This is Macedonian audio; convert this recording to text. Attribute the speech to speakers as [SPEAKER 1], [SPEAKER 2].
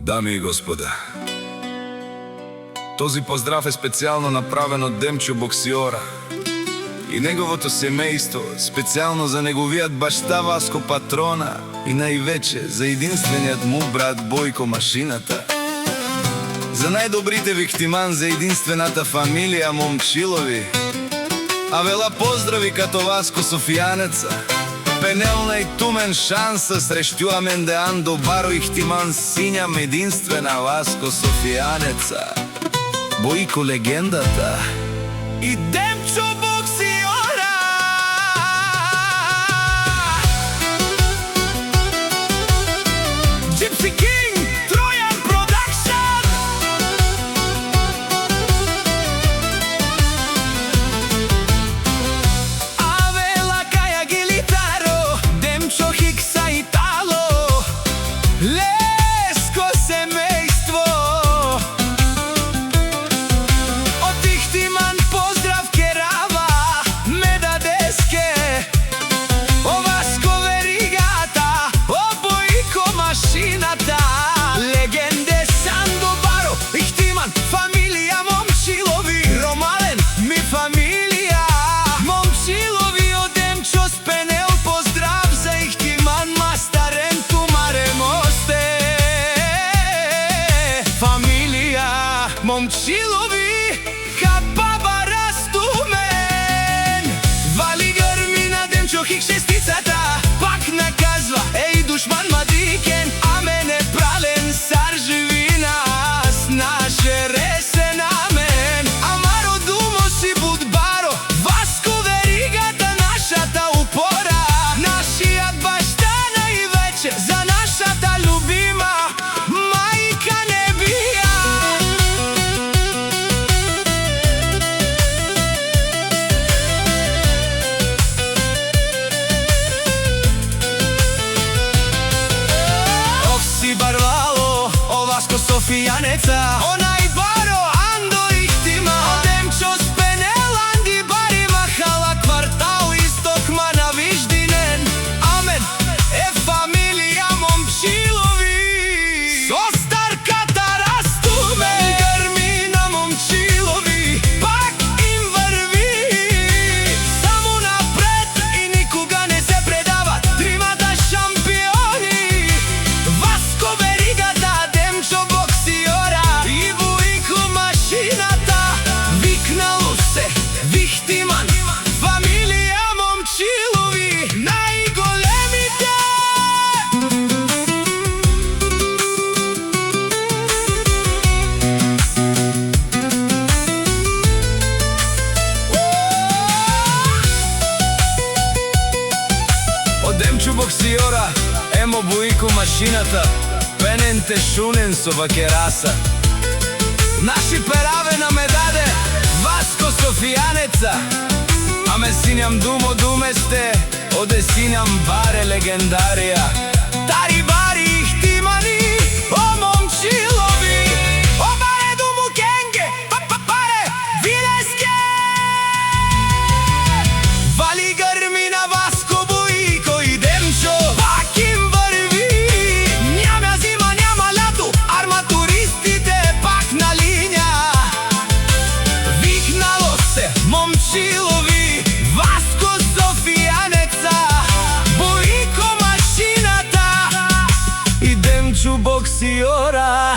[SPEAKER 1] Дами и господа, този поздрав е специјално направен од Демчо Боксиора и неговото семејство, специјално за неговиот башта Васко Патрона и највече за единствениот му брат Бојко Машината, за најдобрите виктиман за единствената фамилија Момчилови, а вела поздрави като Васко Софијанеца, пенелна и тумен шанса срешту Амендеан Добаро ихтиман синјам единствена Васко Софијанеца, Бојко легендата и Демчо Боксиора. Gypsy King, Trojan Production. Avela Kaja Gilitaro, Demčo Hiksa Italo, Lesko семејство. Од Ихтиман поздрав Керава, Медадеске, о Васко Веригата, о Бојко Машината, легенде Сандобаро, Ихтиман, фамилија Момчилови, Ромален, ми фамилија Момчилови, од Демчо Спенел, поздрав за Ихтиман, Мастарен, Тумаре Мосте, фамилија Момчилови, Хапаба Растумен, Вали Грмина, Демчо Хик шестицата, пак наказва, еј душман Мадикен, а мене прален сар живи нас, наше ресен амен, Амаро Думо си Будбаро, Васко Веригата, нашата упора, нашиот башта највече, за нашата любима мајка Небија. Овси Барвало, о Васко Софијанеца, о најбаро Андо Ихтима, о Демчо Спенел, Анди Бари Махала, квартал Исток Мана Виждинен, амен, е фамилија Момчилови, со старката Растумен, Грмина Момчилови, пак им врви, само напред и никога не се предават, тримата шампиони, Васко Веригата, Демчо Боксиора и Бојко Машината, викнало се Вихтиман, фамилија Момчилови, најголемите. Од Демчо Боксиора, емо Бојко Машината, пенен те шунен со вакераса, наши пераве на ме даде Васко Софијанеца, а ме синјам Думо Думесте, оде синјам Баре легендарија, Тари Бари Ихтимани, о Момчилови, о Баре Думу Кенге, Баре Вилеске, Вали Грмина, Васко Бојко и Демчо, пак им врви, няма зима, няма лято, арматуристите пак на линија, викнало се Момчилови, Васко Софијанеца, Бојко Машината и Демчо Боксиора,